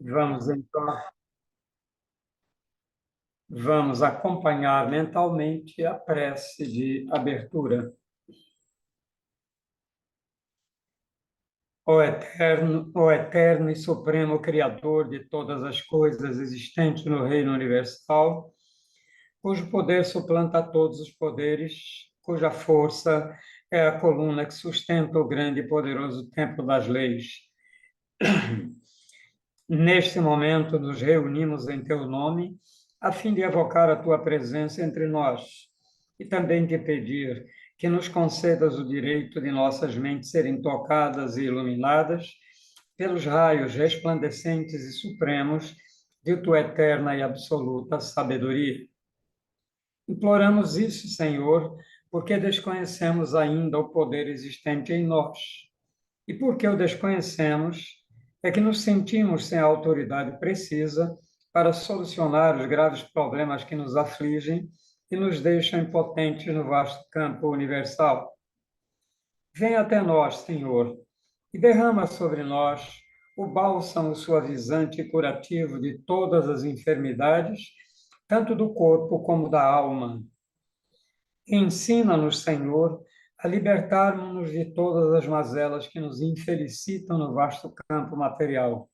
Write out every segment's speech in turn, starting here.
Vamos então, vamos acompanhar mentalmente a prece de abertura. Ó eterno e supremo Criador de todas as coisas existentes no reino universal, cujo poder suplanta todos os poderes, cuja força é a coluna que sustenta o grande e poderoso templo das leis. Neste momento, nos reunimos em teu nome, a fim de evocar a tua presença entre nós e também te pedir que nos concedas o direito de nossas mentes serem tocadas e iluminadas pelos raios resplandecentes e supremos de tua eterna e absoluta sabedoria. Imploramos isso, Senhor, porque desconhecemos ainda o poder existente em nós. E porque o desconhecemos, é que nos sentimos sem a autoridade precisa para solucionar os graves problemas que nos afligem e nos deixam impotentes no vasto campo universal. Venha até nós, Senhor, e derrama sobre nós o bálsamo suavizante e curativo de todas as enfermidades, tanto do corpo como da alma. Ensina-nos, Senhor, a libertarmos-nos de todas as mazelas que nos infelicitam no vasto campo material.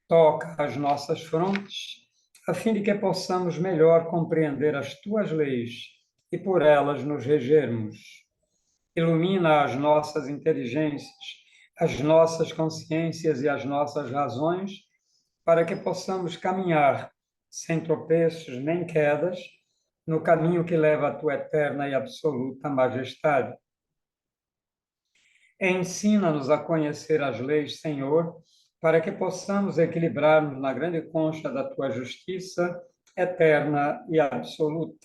Toca as nossas frontes, a fim de que possamos melhor compreender as tuas leis e por elas nos regermos. Ilumina as nossas inteligências, as nossas consciências e as nossas razões, para que possamos caminhar sem tropeços nem quedas no caminho que leva à tua eterna e absoluta majestade. Ensina-nos a conhecer as leis, Senhor, para que possamos equilibrar-nos na grande concha da tua justiça eterna e absoluta.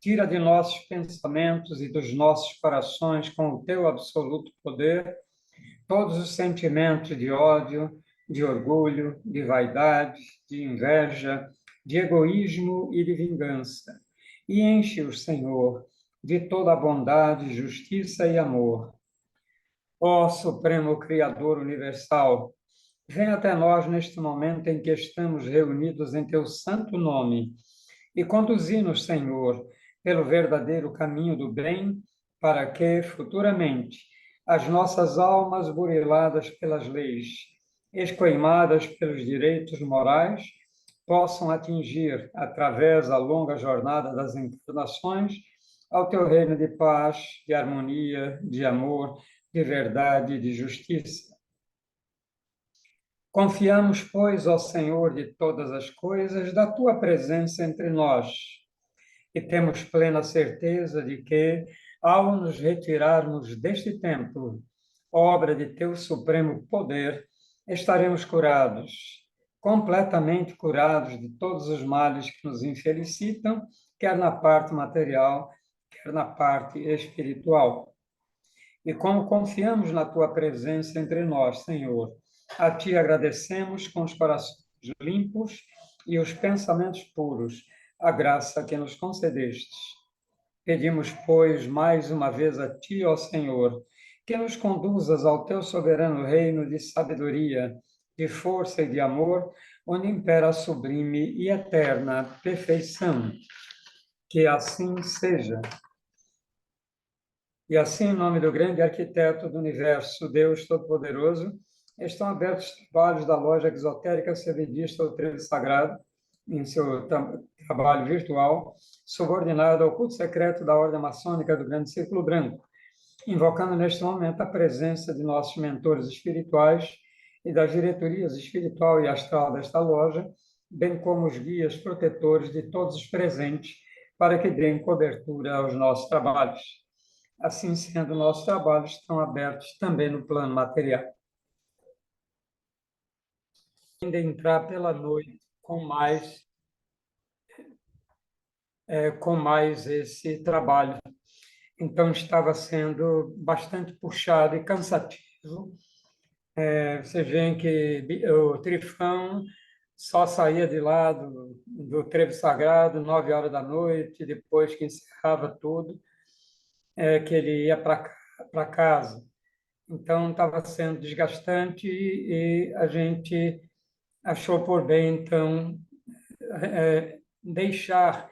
Tira de nossos pensamentos e dos nossos corações, com o teu absoluto poder, todos os sentimentos de ódio, de orgulho, de vaidade, de inveja, de egoísmo e de vingança. E enche-os, Senhor, de toda a bondade, justiça e amor. Ó Supremo Criador Universal, vem até nós neste momento em que estamos reunidos em teu santo nome e conduzi-nos, Senhor, pelo verdadeiro caminho do bem, para que, futuramente, as nossas almas buriladas pelas leis, escoimadas pelos direitos morais, possam atingir, através da longa jornada das encarnações, ao teu reino de paz, de harmonia, de amor, de verdade e de justiça. Confiamos, pois, ao Senhor de todas as coisas, da tua presença entre nós, e temos plena certeza de que, ao nos retirarmos deste templo, obra de teu supremo poder, estaremos curados, completamente curados de todos os males que nos infelicitam, quer na parte material, quer na parte espiritual. E como confiamos na tua presença entre nós, Senhor, a ti agradecemos com os corações limpos e os pensamentos puros, a graça que nos concedestes. Pedimos, pois, mais uma vez a ti, ó Senhor, que nos conduzas ao teu soberano reino de sabedoria, de força e de amor, onde impera a sublime e eterna perfeição. Que assim seja. E assim, em nome do grande arquiteto do universo, Deus Todo-Poderoso, estão abertos os trabalhos da loja exotérica Sevedista do Trevo Sagrado, em seu trabalho virtual, subordinado ao culto secreto da Ordem Maçônica do Grande Círculo Branco, invocando neste momento a presença de nossos mentores espirituais e das diretorias espiritual e astral desta loja, bem como os guias protetores de todos os presentes, para que deem cobertura aos nossos trabalhos. Assim sendo, nossos trabalhos estão abertos também no plano material. Ainda entrar pela noite com mais esse trabalho. Então, estava sendo bastante puxado e cansativo. Você vê que o Trifão só saía de lá do Trevo Sagrado 9 horas da noite, depois que encerrava tudo, que ele ia para casa. Então, estava sendo desgastante e a gente achou por bem, então, deixar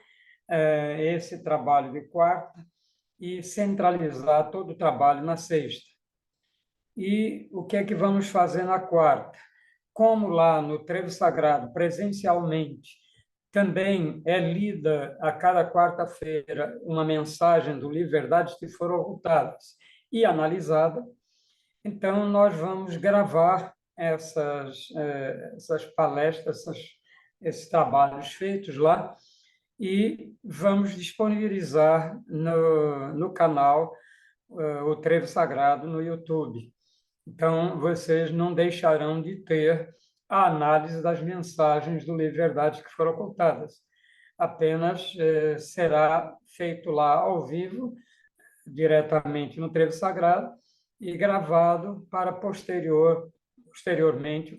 esse trabalho de quarta e centralizar todo o trabalho na sexta. E o que é que vamos fazer na quarta? Como lá no Trevo Sagrado, presencialmente, também é lida a cada quarta-feira uma mensagem do livro Verdades que foram ocultadas e analisada, então nós vamos gravar essas palestras, esses trabalhos feitos lá e vamos disponibilizar no canal o Trevo Sagrado no YouTube. Então, vocês não deixarão de ter a análise das mensagens do livro Verdades que foram ocultadas. Apenas será feito lá ao vivo, diretamente no Trevo Sagrado, e gravado para posteriormente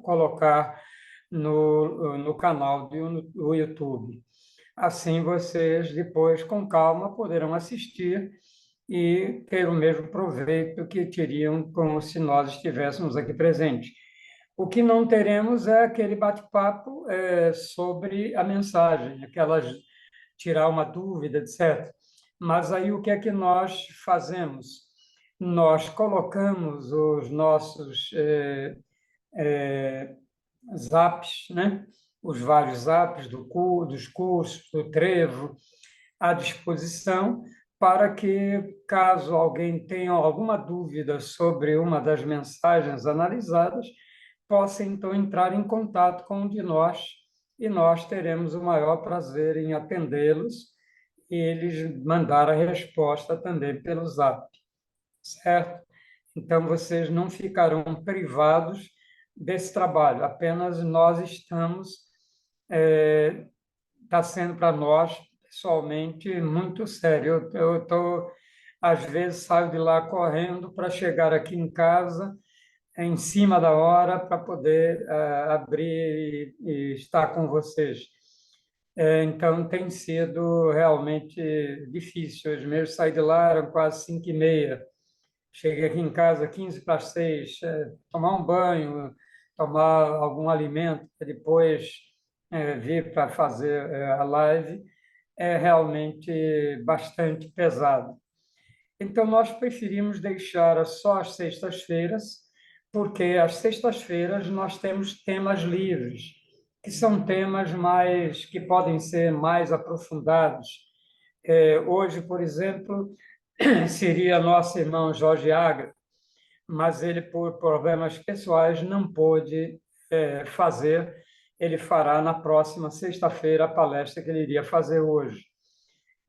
colocar no canal do YouTube. Assim, vocês depois, com calma, poderão assistir e ter o mesmo proveito que teriam como se nós estivéssemos aqui presentes. O que não teremos é aquele bate-papo sobre a mensagem, aquelas tirar uma dúvida, etc. Mas aí o que é que nós fazemos? Nós colocamos os nossos zaps, né? Os vários zaps dos cursos, do Trevo, à disposição para que, caso alguém tenha alguma dúvida sobre uma das mensagens analisadas, possa então entrar em contato com um de nós e nós teremos o maior prazer em atendê-los e eles mandar a resposta também pelo Zap, certo? Então, vocês não ficarão privados desse trabalho, apenas nós estamos, está sendo para nós, pessoalmente, muito sério. Às vezes, saio de lá correndo para chegar aqui em casa, em cima da hora, para poder abrir e estar com vocês. Então, tem sido realmente difícil. Hoje mesmo saí de lá, eram quase 5h30. Cheguei aqui em casa 15 para 6, tomar um banho, tomar algum alimento, depois vir para fazer a live, é realmente bastante pesado. Então, nós preferimos deixar só as sextas-feiras, porque às sextas-feiras nós temos temas livres, que são temas mais que podem ser mais aprofundados. Hoje, por exemplo, seria nosso irmão Jorge Agra, mas ele, por problemas pessoais, não pôde fazer. Ele fará na próxima sexta-feira a palestra que ele iria fazer hoje.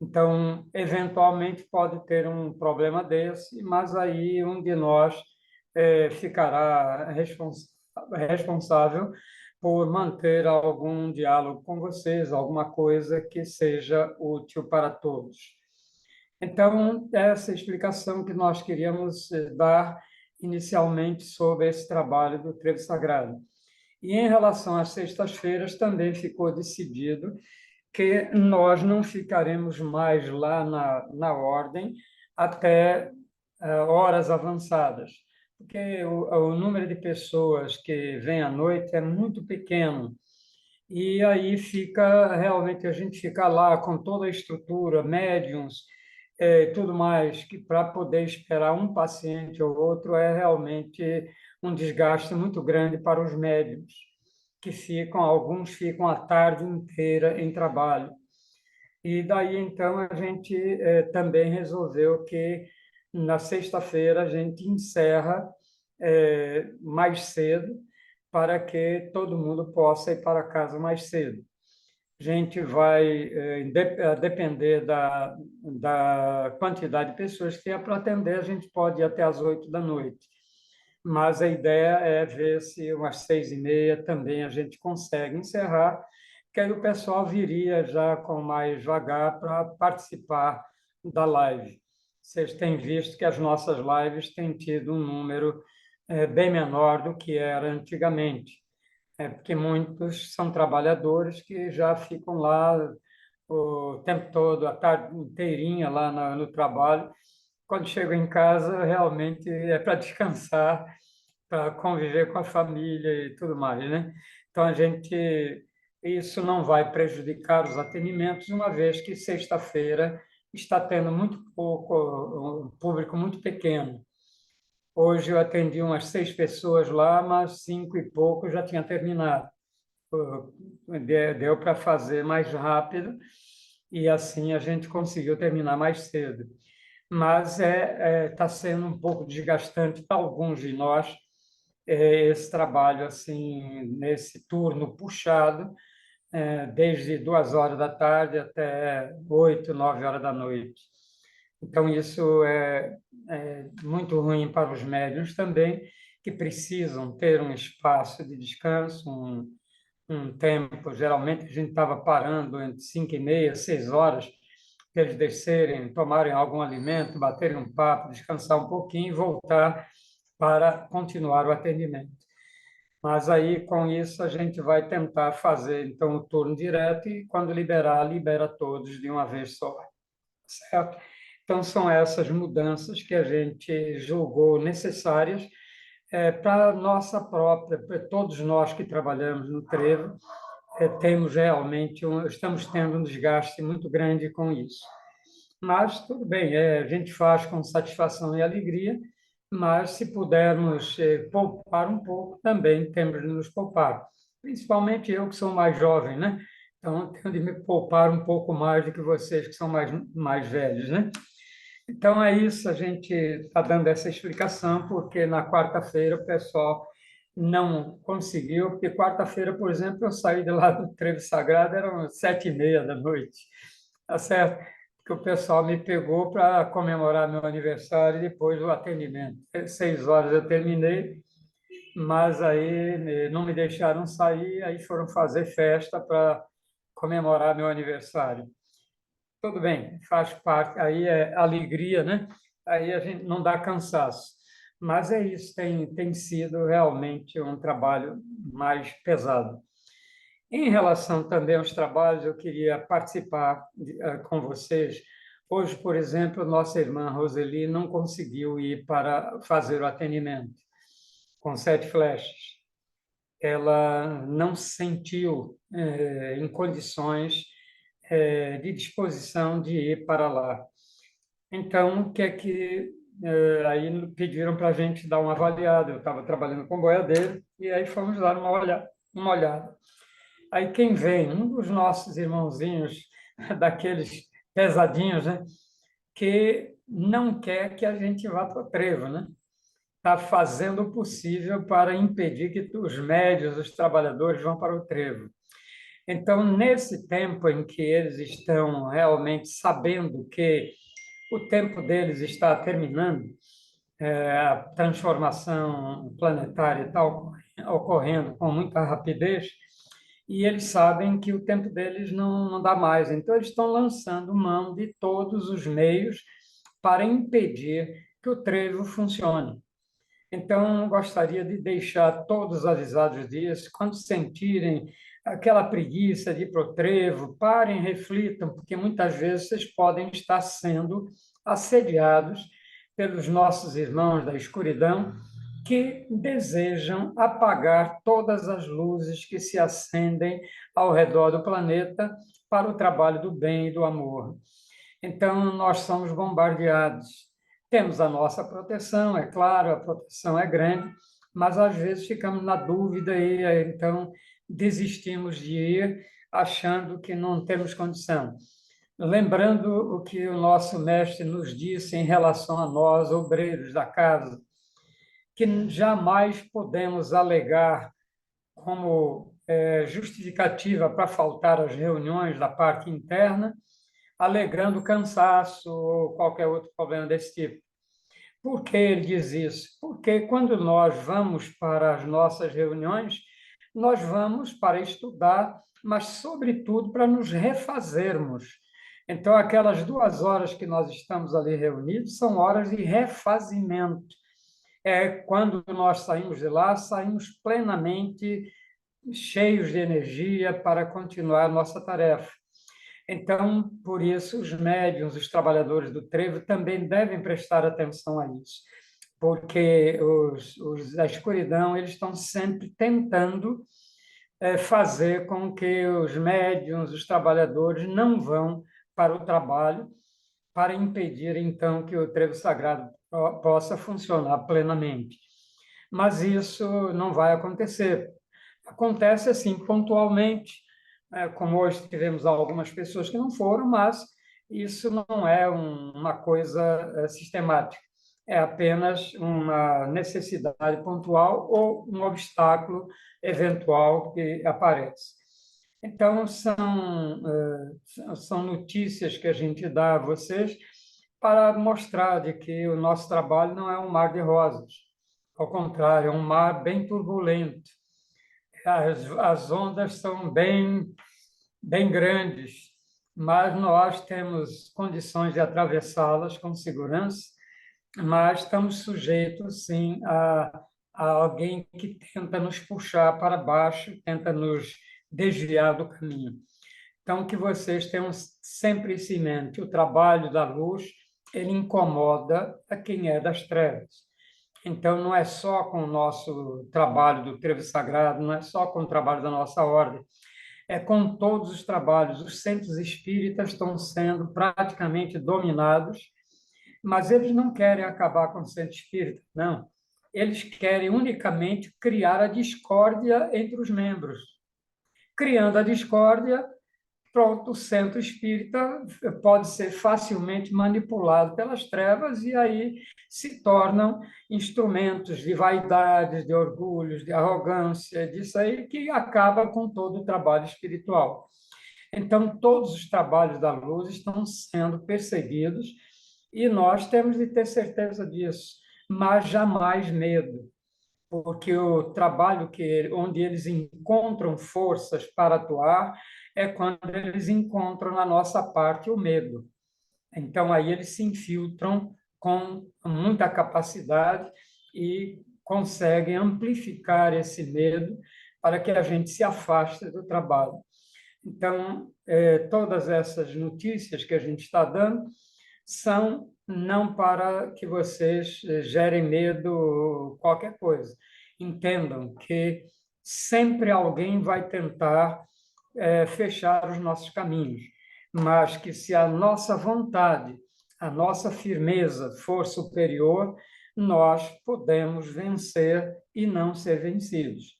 Então, eventualmente, pode ter um problema desse, mas aí um de nós ficará responsável por manter algum diálogo com vocês, alguma coisa que seja útil para todos. Então, essa explicação que nós queríamos dar inicialmente sobre esse trabalho do Trevo Sagrado. E em relação às sextas-feiras, também ficou decidido que nós não ficaremos mais lá na ordem até horas avançadas, porque o número de pessoas que vem à noite é muito pequeno. E aí fica, realmente, a gente fica lá com toda a estrutura, médiums, tudo mais, que para poder esperar um paciente ou outro é realmente um desgaste muito grande para os médiums, que alguns ficam a tarde inteira em trabalho. E daí, então, a gente também resolveu que na sexta-feira a gente encerra mais cedo, para que todo mundo possa ir para casa mais cedo. A gente vai depender da quantidade de pessoas que tem para atender, a gente pode ir até às 8 da noite. Mas a ideia é ver se umas 6h30 também a gente consegue encerrar, que aí o pessoal viria já com mais vagar para participar da live. Vocês têm visto que as nossas lives têm tido um número bem menor do que era antigamente. Porque muitos são trabalhadores que já ficam lá o tempo todo, a tarde inteirinha lá no trabalho. Quando chegam em casa, realmente é para descansar para conviver com a família e tudo mais, né? Então, isso não vai prejudicar os atendimentos, uma vez que sexta-feira está tendo muito pouco, um público muito pequeno. Hoje eu atendi umas 6 pessoas lá, mas 5 e pouco já tinha terminado. Deu para fazer mais rápido e assim a gente conseguiu terminar mais cedo. Mas está sendo um pouco desgastante para alguns de nós, esse trabalho assim nesse turno puxado, desde 2 horas da tarde até 8, 9 horas da noite. Então isso é muito ruim para os médiuns também, que precisam ter um espaço de descanso, um tempo. Geralmente a gente estava parando entre 5h30, 6 horas, para eles descerem, tomarem algum alimento, baterem um papo, descansar um pouquinho e voltar para continuar o atendimento. Mas aí, com isso, a gente vai tentar fazer, então, o turno direto e, quando liberar, libera todos de uma vez só, certo? Então, são essas mudanças que a gente julgou necessárias para nossa própria, para todos nós que trabalhamos no Trevo, temos realmente estamos tendo um desgaste muito grande com isso. Mas tudo bem, a gente faz com satisfação e alegria, mas se pudermos poupar um pouco, também temos de nos poupar. Principalmente eu, que sou mais jovem, né? Então, tenho de me poupar um pouco mais do que vocês, que são mais velhos, né? Então, é isso, a gente está dando essa explicação, porque na quarta-feira o pessoal não conseguiu, porque quarta-feira, por exemplo, eu saí de lá do Trevo Sagrado, eram 7h30 da noite, tá certo? Porque o pessoal me pegou para comemorar meu aniversário e depois o atendimento. 6 horas eu terminei, mas aí não me deixaram sair, aí foram fazer festa para comemorar meu aniversário. Tudo bem, faz parte, aí é alegria, né? Aí a gente não dá cansaço. Mas é isso, tem sido realmente um trabalho mais pesado. Em relação também aos trabalhos, eu queria participar com vocês. Hoje, por exemplo, nossa irmã Roseli não conseguiu ir para fazer o atendimento com 7 flechas. Ela não se sentiu em condições de disposição de ir para lá. Então, o que é que aí pediram para a gente dar uma avaliada? Eu estava trabalhando com boiadeiro e aí fomos dar uma olhada. Aí quem vem, um dos nossos irmãozinhos, daqueles pesadinhos, né, que não quer que a gente vá para o trevo, né? Está fazendo o possível para impedir que os médios, os trabalhadores vão para o trevo. Então, nesse tempo em que eles estão realmente sabendo que o tempo deles está terminando, a transformação planetária está ocorrendo com muita rapidez, e eles sabem que o tempo deles não dá mais. Então, eles estão lançando mão de todos os meios para impedir que o trevo funcione. Então, gostaria de deixar todos avisados disso. Quando sentirem aquela preguiça de ir para o trevo, parem, reflitam, porque muitas vezes vocês podem estar sendo assediados pelos nossos irmãos da escuridão, que desejam apagar todas as luzes que se acendem ao redor do planeta para o trabalho do bem e do amor. Então, nós somos bombardeados. Temos a nossa proteção, é claro, a proteção é grande, mas às vezes ficamos na dúvida e então desistimos de ir, achando que não temos condição. Lembrando o que o nosso mestre nos disse em relação a nós, obreiros da casa, que jamais podemos alegar como justificativa para faltar às reuniões da parte interna, alegando cansaço ou qualquer outro problema desse tipo. Por que ele diz isso? Porque quando nós vamos para as nossas reuniões, nós vamos para estudar, mas, sobretudo, para nos refazermos. Então, aquelas 2 horas que nós estamos ali reunidos são horas de refazimento. Quando nós saímos de lá, saímos plenamente cheios de energia para continuar nossa tarefa. Então, por isso, os médiuns, os trabalhadores do trevo, também devem prestar atenção a isso. porque os da escuridão eles estão sempre tentando fazer com que os médiuns, os trabalhadores, não vão para o trabalho, para impedir, então, que o trevo sagrado possa funcionar plenamente. Mas isso não vai acontecer. Acontece assim, pontualmente, como hoje tivemos algumas pessoas que não foram, mas isso não é uma coisa sistemática. É apenas uma necessidade pontual ou um obstáculo eventual que aparece. Então, são notícias que a gente dá a vocês para mostrar de que o nosso trabalho não é um mar de rosas. Ao contrário, é um mar bem turbulento. As ondas são bem grandes, mas nós temos condições de atravessá-las com segurança, mas estamos sujeitos, sim, a alguém que tenta nos puxar para baixo, tenta nos desviar do caminho. Então, que vocês tenham sempre isso em mente. O trabalho da luz, ele incomoda a quem é das trevas. Então, não é só com o nosso trabalho do trevo sagrado, não é só com o trabalho da nossa ordem, é com todos os trabalhos. Os centros espíritas estão sendo praticamente dominados, mas eles não querem acabar com o centro espírita, não. Eles querem unicamente criar a discórdia entre os membros. Criando a discórdia, pronto, o centro espírita pode ser facilmente manipulado pelas trevas e aí se tornam instrumentos de vaidades, de orgulhos, de arrogância, disso aí que acaba com todo o trabalho espiritual. Então, todos os trabalhos da luz estão sendo perseguidos e nós temos de ter certeza disso, mas jamais medo, porque o trabalho onde eles encontram forças para atuar é quando eles encontram na nossa parte o medo. Então, aí eles se infiltram com muita capacidade e conseguem amplificar esse medo para que a gente se afaste do trabalho. Então, todas essas notícias que a gente está dando são não para que vocês gerem medo ou qualquer coisa. Entendam que sempre alguém vai tentar fechar os nossos caminhos, mas que se a nossa vontade, a nossa firmeza for superior, nós podemos vencer e não ser vencidos.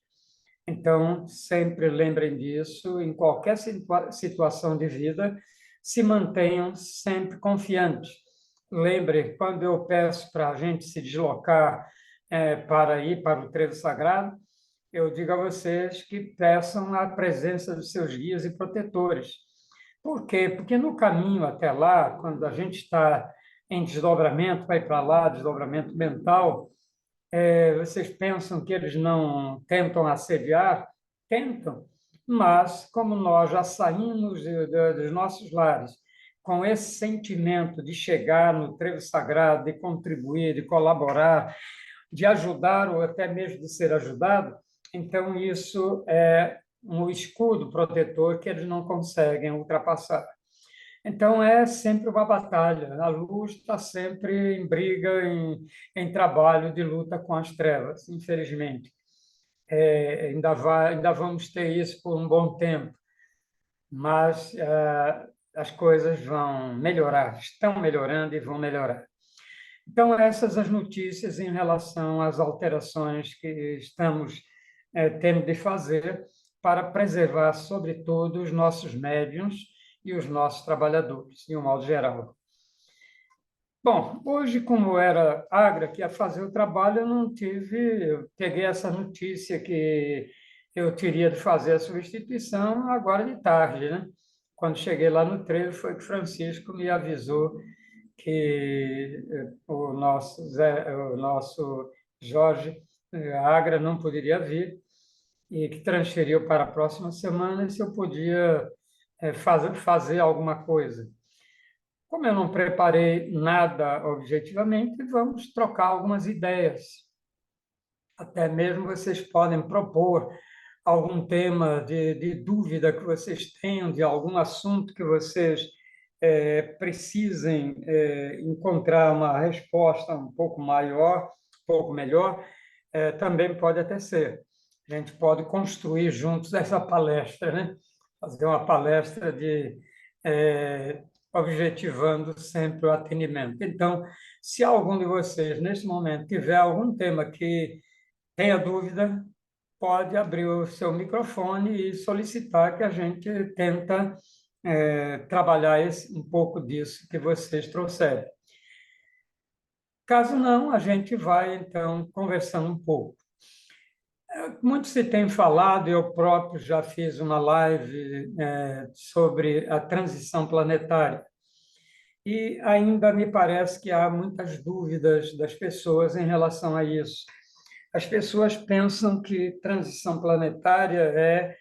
Então, sempre lembrem disso, em qualquer situação de vida, se mantenham sempre confiantes. Lembre, quando eu peço para a gente se deslocar para ir para o trevo sagrado, eu digo a vocês que peçam a presença dos seus guias e protetores. Por quê? Porque no caminho até lá, quando a gente está em desdobramento, vai para lá, desdobramento mental, vocês pensam que eles não tentam assediar? Tentam, mas como nós já saímos dos nossos lares com esse sentimento de chegar no trevo sagrado, de contribuir, de colaborar, de ajudar ou até mesmo de ser ajudado, então isso é um escudo protetor que eles não conseguem ultrapassar. Então, é sempre uma batalha. A luz está sempre em briga, em trabalho de luta com as trevas, infelizmente. Ainda vamos ter isso por um bom tempo, mas as coisas vão melhorar, estão melhorando e vão melhorar. Então, essas as notícias em relação às alterações que estamos tendo de fazer para preservar, sobretudo, os nossos médiuns e os nossos trabalhadores, de um modo geral. Bom, hoje, como era Agra que ia fazer o trabalho, eu peguei essa notícia que eu teria de fazer a substituição agora de tarde, né? Quando cheguei lá no trevo, foi que Francisco me avisou que o nosso Jorge Agra não poderia vir e que transferiu para a próxima semana e se eu podia fazer alguma coisa. Como eu não preparei nada objetivamente, vamos trocar algumas ideias. Até mesmo vocês podem propor algum tema de dúvida que vocês tenham, de algum assunto que vocês precisem encontrar uma resposta um pouco maior. pouco melhor, também pode até ser. A gente pode construir juntos essa palestra, né? Fazer uma palestra de objetivando sempre o atendimento. Então, se algum de vocês, nesse momento, tiver algum tema que tenha dúvida, pode abrir o seu microfone e solicitar que a gente tenta trabalhar um pouco disso que vocês trouxeram. Caso não, a gente vai, então, conversando um pouco. Muito se tem falado, eu próprio já fiz uma live sobre a transição planetária, e ainda me parece que há muitas dúvidas das pessoas em relação a isso. As pessoas pensam que transição planetária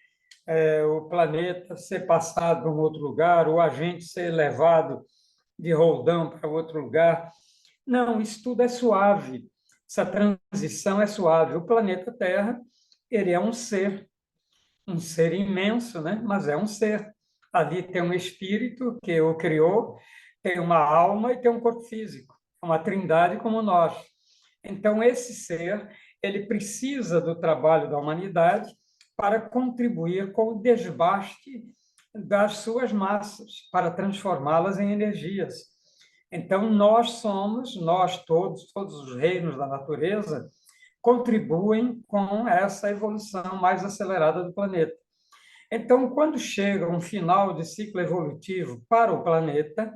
é o planeta ser passado para um outro lugar, ou a gente ser levado de roldão para outro lugar. Não, isso tudo é suave. Essa transição é suave. O planeta Terra, ele é um ser imenso, né? Mas é um ser. Ali tem um espírito que o criou, tem uma alma e tem um corpo físico. É uma trindade como nós. Então, esse ser, ele precisa do trabalho da humanidade para contribuir com o desbaste das suas massas, para transformá-las em energias. Então, nós todos os reinos da natureza, contribuem com essa evolução mais acelerada do planeta. Então, quando chega um final de ciclo evolutivo para o planeta,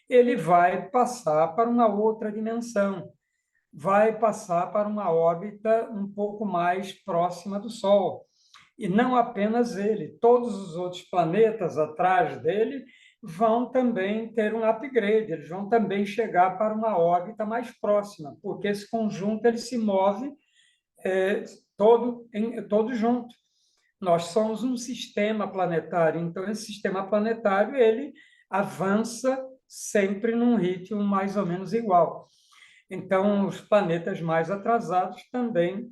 ele vai passar para uma outra dimensão, vai passar para uma órbita um pouco mais próxima do Sol. E não apenas ele, todos os outros planetas atrás dele vão também ter um upgrade, eles vão também chegar para uma órbita mais próxima, porque esse conjunto ele se move todo junto. Nós somos um sistema planetário, então esse sistema planetário ele avança sempre num ritmo mais ou menos igual. Então, os planetas mais atrasados também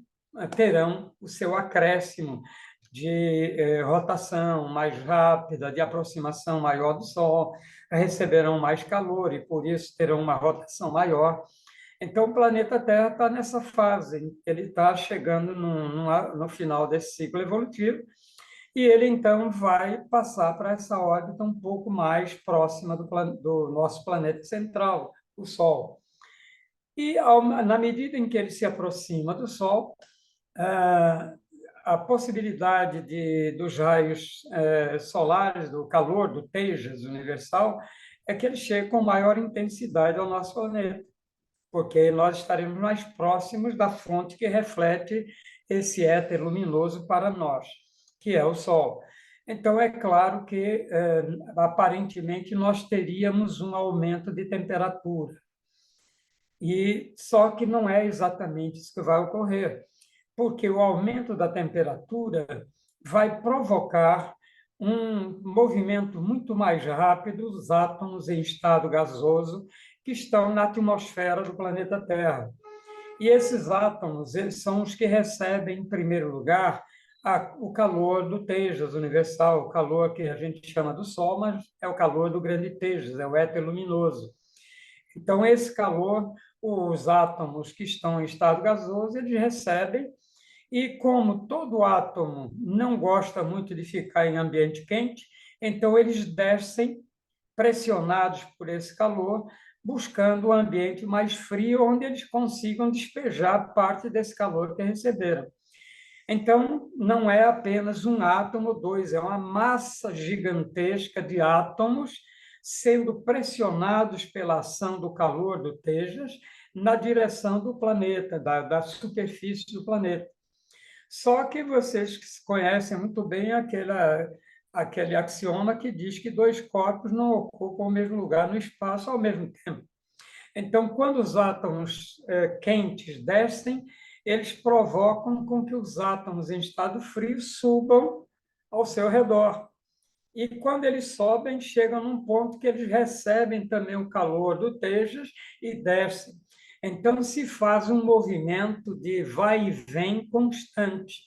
terão o seu acréscimo de rotação mais rápida, de aproximação maior do Sol, receberão mais calor e, por isso, terão uma rotação maior. Então, o planeta Terra está nessa fase, ele está chegando no final desse ciclo evolutivo, e ele, então, vai passar para essa órbita um pouco mais próxima do nosso planeta central, o Sol. E, na medida em que ele se aproxima do Sol, a possibilidade dos raios solares, do calor, do Tejas universal, é que ele chegue com maior intensidade ao nosso planeta, porque nós estaremos mais próximos da fonte que reflete esse éter luminoso para nós, que é o Sol. Então, é claro que, aparentemente, nós teríamos um aumento de temperatura. E só que não é exatamente isso que vai ocorrer, porque o aumento da temperatura vai provocar um movimento muito mais rápido dos átomos em estado gasoso que estão na atmosfera do planeta Terra. E esses átomos, eles são os que recebem, em primeiro lugar, o calor do Tejas universal, o calor que a gente chama do Sol, mas é o calor do grande Tejas, é o éter luminoso. Então, esse calor, os átomos que estão em estado gasoso, eles recebem, e como todo átomo não gosta muito de ficar em ambiente quente, então eles descem pressionados por esse calor, buscando um ambiente mais frio, onde eles consigam despejar parte desse calor que receberam. Então, não é apenas um átomo ou dois, é uma massa gigantesca de átomos sendo pressionados pela ação do calor do Tejas na direção do planeta, da superfície do planeta. Só que vocês conhecem muito bem aquele axioma que diz que dois corpos não ocupam o mesmo lugar no espaço ao mesmo tempo. Então, quando os átomos quentes descem, eles provocam com que os átomos em estado frio subam ao seu redor. E quando eles sobem, chegam num ponto que eles recebem também o calor do Tejas e descem. Então, se faz um movimento de vai e vem constante.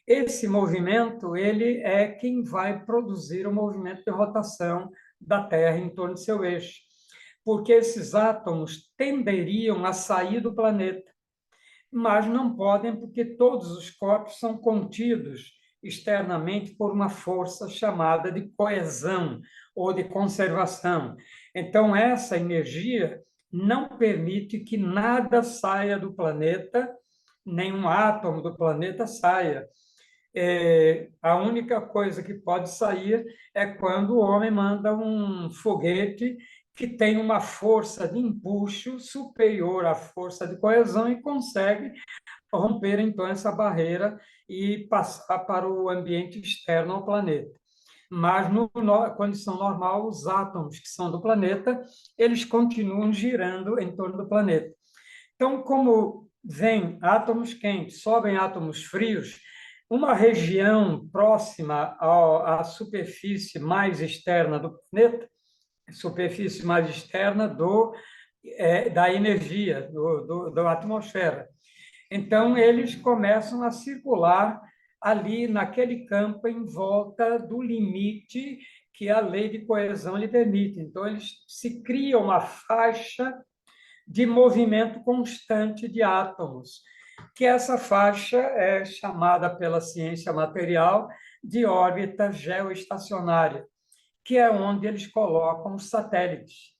Esse movimento, ele é quem vai produzir o movimento de rotação da Terra em torno de seu eixo, porque esses átomos tenderiam a sair do planeta. mas não podem porque todos os corpos são contidos externamente por uma força chamada de coesão ou de conservação. Então, essa energia não permite que nada saia do planeta, nenhum átomo do planeta saia. A única coisa que pode sair é quando o homem manda um foguete que tem uma força de empuxo superior à força de coesão e consegue romper, então, essa barreira e passar para o ambiente externo ao planeta. Mas, na condição normal, os átomos que são do planeta, eles continuam girando em torno do planeta. Então, como vêm átomos quentes, sobem átomos frios, uma região próxima à superfície mais externa do planeta, superfície mais externa da energia, da atmosfera. Então, eles começam a circular ali naquele campo em volta do limite que a lei de coesão lhe permite. Então, eles se cria uma faixa de movimento constante de átomos, que essa faixa é chamada pela ciência material de órbita geoestacionária, que é onde eles colocam os satélites.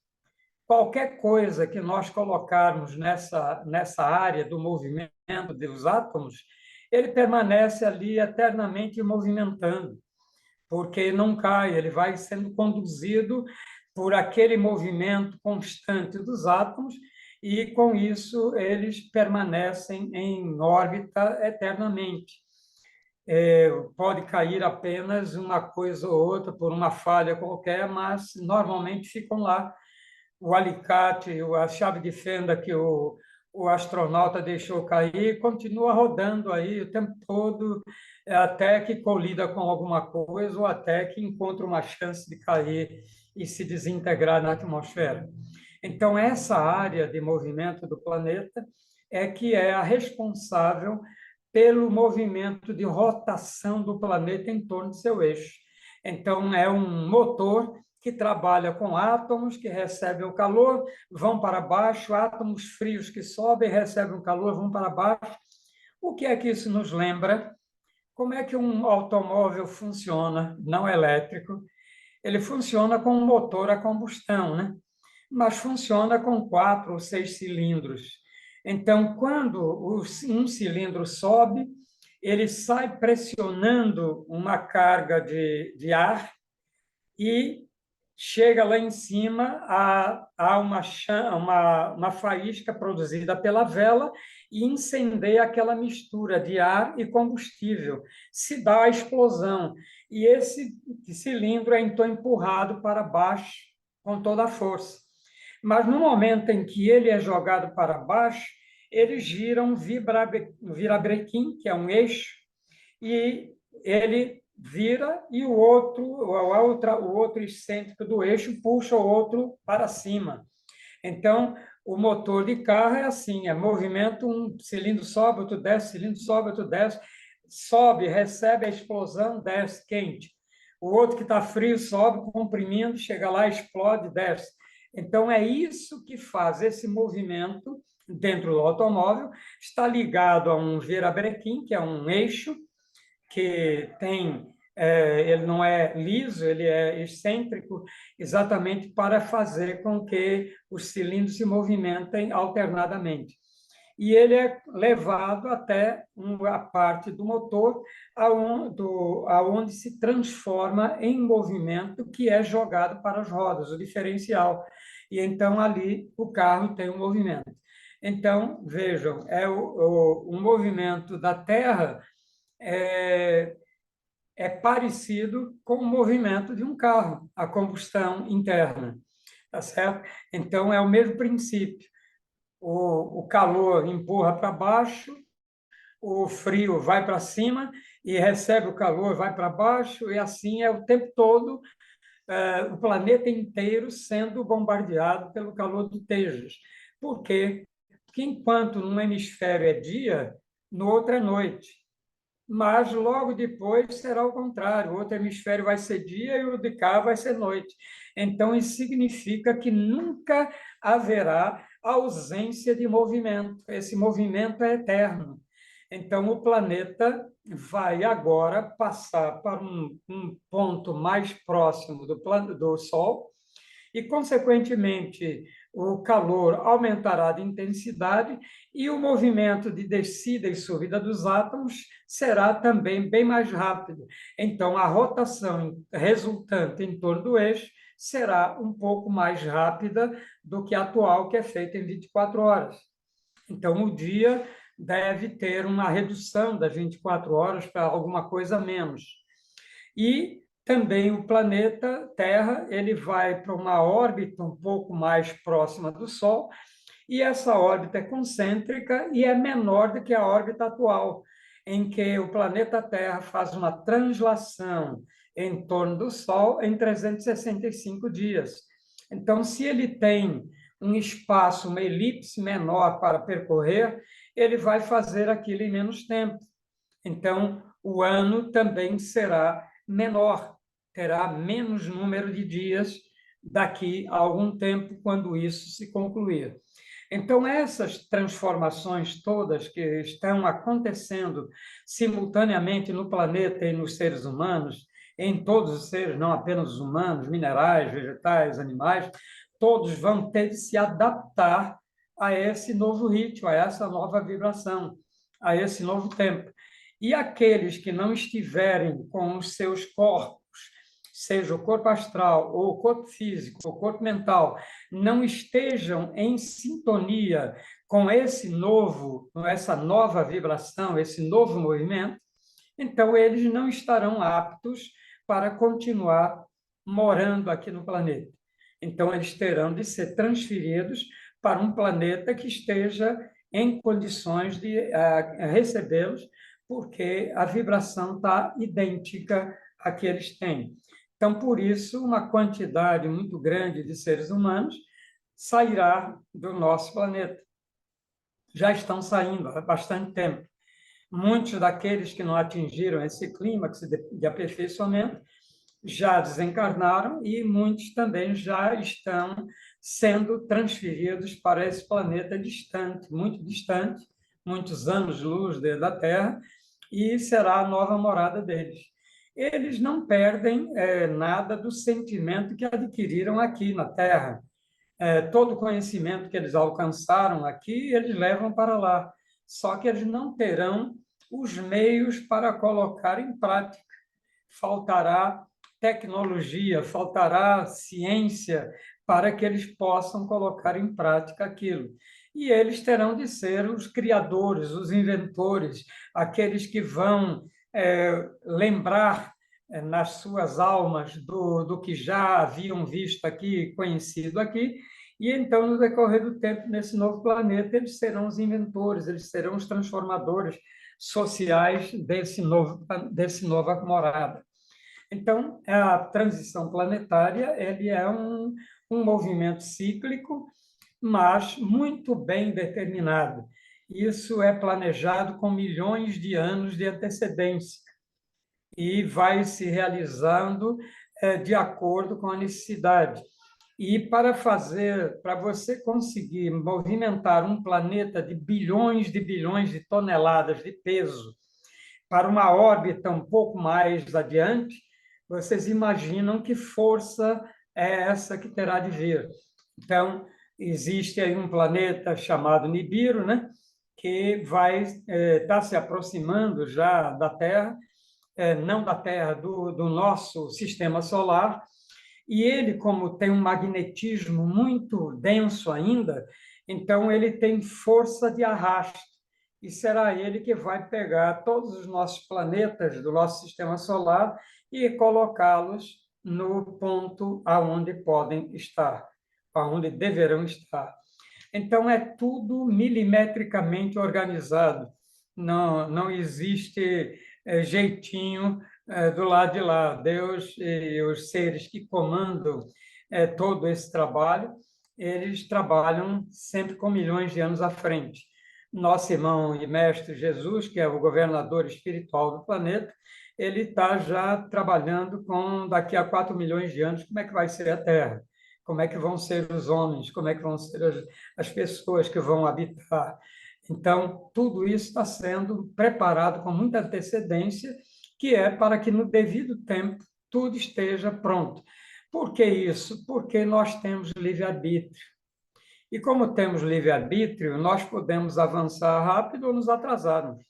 Qualquer coisa que nós colocarmos nessa área do movimento dos átomos, ele permanece ali eternamente movimentando, porque não cai, ele vai sendo conduzido por aquele movimento constante dos átomos e, com isso, eles permanecem em órbita eternamente. Pode cair apenas uma coisa ou outra por uma falha qualquer, mas normalmente ficam lá. O alicate, a chave de fenda que o astronauta deixou cair, continua rodando aí o tempo todo, até que colida com alguma coisa ou até que encontra uma chance de cair e se desintegrar na atmosfera. Então, essa área de movimento do planeta é que é a responsável pelo movimento de rotação do planeta em torno de seu eixo. Então, é um motor que trabalha com átomos que recebem o calor, vão para baixo, átomos frios que sobem, recebem o calor, vão para baixo. O que é que isso nos lembra? Como é que um automóvel funciona, não elétrico? Ele funciona com um motor a combustão, né? Mas funciona com 4 ou 6 cilindros. Então, quando um cilindro sobe, ele sai pressionando uma carga de ar e chega lá em cima a uma faísca produzida pela vela e incendeia aquela mistura de ar e combustível. Se dá a explosão. E esse cilindro é então empurrado para baixo com toda a força. Mas no momento em que ele é jogado para baixo, ele gira um virabrequim, que é um eixo, e ele vira e o outro excêntrico do eixo puxa o outro para cima. Então, o motor de carro é assim, é movimento, um cilindro sobe, outro desce, cilindro sobe, outro desce, sobe, recebe a explosão, desce, quente. O outro que está frio sobe, comprimindo, chega lá, explode, desce. Então, é isso que faz esse movimento dentro do automóvel, está ligado a um virabrequim, que é um eixo, que ele não é liso, ele é excêntrico, exatamente para fazer com que os cilindros se movimentem alternadamente. E ele é levado até a parte do motor, aonde se transforma em movimento que é jogado para as rodas, o diferencial. E então ali o carro tem um movimento. Então, vejam, o movimento da Terra é, é parecido com o movimento de um carro, a combustão interna, tá certo? Então, é o mesmo princípio. O calor empurra para baixo, o frio vai para cima e recebe o calor, vai para baixo, e assim é o tempo todo, o planeta inteiro sendo bombardeado pelo calor do Tejas. Por quê? Porque enquanto num hemisfério é dia, no outro é noite. Mas logo depois será o contrário, o outro hemisfério vai ser dia e o de cá vai ser noite. Então, isso significa que nunca haverá ausência de movimento. Esse movimento é eterno. Então, o planeta vai agora passar para um ponto mais próximo do Sol e, consequentemente, o calor aumentará de intensidade e o movimento de descida e subida dos átomos será também bem mais rápido. Então, a rotação resultante em torno do eixo será um pouco mais rápida do que a atual, que é feita em 24 horas. Então, o dia deve ter uma redução das 24 horas para alguma coisa menos. E também o planeta Terra, ele vai para uma órbita um pouco mais próxima do Sol, e essa órbita é concêntrica e é menor do que a órbita atual, em que o planeta Terra faz uma translação em torno do Sol em 365 dias. Então, se ele tem um espaço, uma elipse menor para percorrer, ele vai fazer aquilo em menos tempo. Então, o ano também será menor, terá menos número de dias daqui a algum tempo, quando isso se concluir. Então, essas transformações todas que estão acontecendo simultaneamente no planeta e nos seres humanos, em todos os seres, não apenas os humanos, minerais, vegetais, animais, todos vão ter de se adaptar a esse novo ritmo, a essa nova vibração, a esse novo tempo. E aqueles que não estiverem com os seus corpos, seja o corpo astral, ou o corpo físico, ou o corpo mental, não estejam em sintonia com essa nova vibração, esse novo movimento, então eles não estarão aptos para continuar morando aqui no planeta. Então eles terão de ser transferidos para um planeta que esteja em condições de recebê-los, porque a vibração está idêntica à que eles têm. Então, por isso, uma quantidade muito grande de seres humanos sairá do nosso planeta. Já estão saindo há bastante tempo. Muitos daqueles que não atingiram esse clímax de aperfeiçoamento já desencarnaram e muitos também já estão sendo transferidos para esse planeta distante, muitos anos-luz da Terra, e será a nova morada deles. Eles não perdem nada do sentimento que adquiriram aqui na Terra. Todo o conhecimento que eles alcançaram aqui, eles levam para lá. Só que eles não terão os meios para colocar em prática. Faltará tecnologia, faltará ciência para que eles possam colocar em prática aquilo. E eles terão de ser os criadores, os inventores, aqueles que vão lembrar nas suas almas do que já haviam visto aqui, conhecido aqui, e então, no decorrer do tempo, nesse novo planeta, eles serão os inventores, eles serão os transformadores sociais desse nova morada. Então, a transição planetária ele é um movimento cíclico, mas muito bem determinado. Isso é planejado com milhões de anos de antecedência e vai se realizando de acordo com a necessidade. E para você conseguir movimentar um planeta de bilhões de toneladas de peso para uma órbita um pouco mais adiante, vocês imaginam que força é essa que terá de vir. Então, existe aí um planeta chamado Nibiru, né, que vai estar se aproximando já da Terra, não da Terra, do nosso sistema solar, e ele, como tem um magnetismo muito denso ainda, então ele tem força de arrasto, e será ele que vai pegar todos os nossos planetas do nosso sistema solar e colocá-los no ponto aonde podem estar, aonde deverão estar. Então, é tudo milimetricamente organizado, não existe jeitinho do lado de lá. Deus e os seres que comandam todo esse trabalho, eles trabalham sempre com milhões de anos à frente. Nosso irmão e mestre Jesus, que é o governador espiritual do planeta, ele está já trabalhando com daqui a 4 milhões de anos, como é que vai ser a Terra. como é que vão ser os homens, como é que vão ser as pessoas que vão habitar. Então, tudo isso está sendo preparado com muita antecedência, que é para que no devido tempo tudo esteja pronto. Por que isso? Porque nós temos livre-arbítrio. E como temos livre-arbítrio, nós podemos avançar rápido ou nos atrasarmos.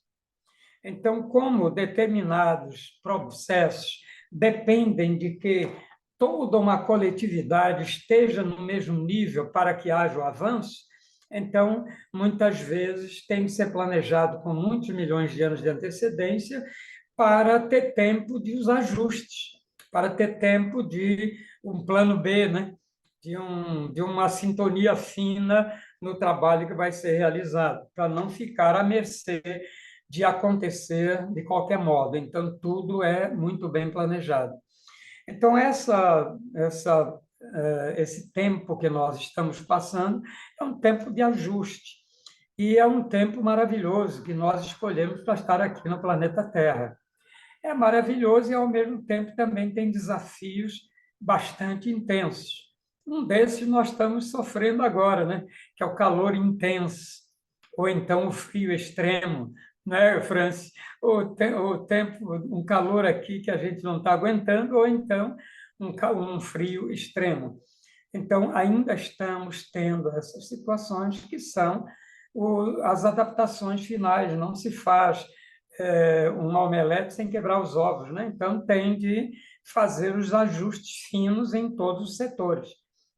Então, como determinados processos dependem de que toda uma coletividade esteja no mesmo nível para que haja o avanço, então, muitas vezes tem que ser planejado com muitos milhões de anos de antecedência para ter tempo de os ajustes, para ter tempo de um plano B, né? De uma sintonia fina no trabalho que vai ser realizado, para não ficar à mercê de acontecer de qualquer modo. Então, tudo é muito bem planejado. Então, esse tempo que nós estamos passando é um tempo de ajuste. E é um tempo maravilhoso que nós escolhemos para estar aqui no planeta Terra. É maravilhoso e, ao mesmo tempo, também tem desafios bastante intensos. Um desses nós estamos sofrendo agora, né? Que é o calor intenso, ou então o frio extremo, né, Francis? O tempo, um calor aqui que a gente não está aguentando, ou então um frio extremo. Então, ainda estamos tendo essas situações que são as adaptações finais, não se faz uma omelete sem quebrar os ovos, né? Então, tem de fazer os ajustes finos em todos os setores,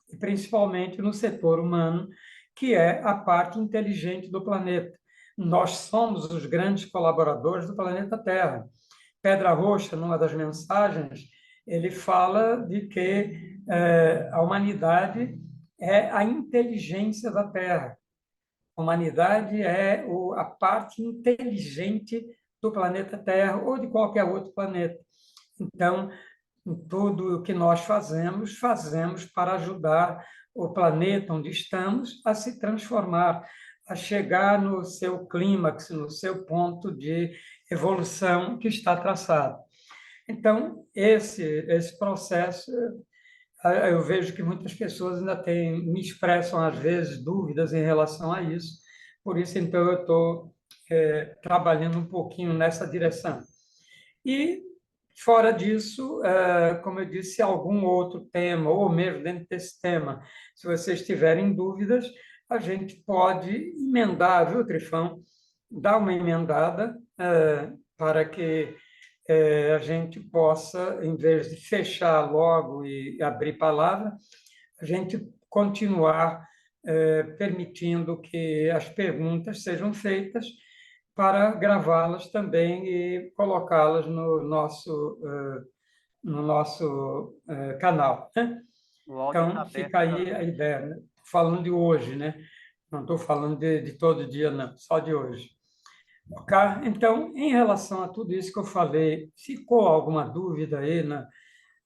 e principalmente no setor humano, que é a parte inteligente do planeta. Nós somos os grandes colaboradores do planeta Terra. Pedra Rocha, numa das mensagens, ele fala de que a humanidade é a inteligência da Terra. A humanidade é a parte inteligente do planeta Terra ou de qualquer outro planeta. Então, tudo o que nós fazemos, fazemos para ajudar o planeta onde estamos a se transformar, a chegar no seu clímax, no seu ponto de evolução que está traçado. Então, esse processo, eu vejo que muitas pessoas ainda me expressam, às vezes, dúvidas em relação a isso. Por isso, então, eu estou trabalhando um pouquinho nessa direção. E, fora disso, como eu disse, algum outro tema, ou mesmo dentro desse tema, se vocês tiverem dúvidas, a gente pode emendar, viu, Trifão? Dar uma emendada para que a gente possa, em vez de fechar logo e abrir palavra, a gente continuar permitindo que as perguntas sejam feitas para gravá-las também e colocá-las no nosso canal, né? O áudio está Então, aberto fica aí para. a ideia, né? Falando de hoje, né? Não estou falando de todo dia, não, só de hoje. Ok? Então, em relação a tudo isso que eu falei, ficou alguma dúvida aí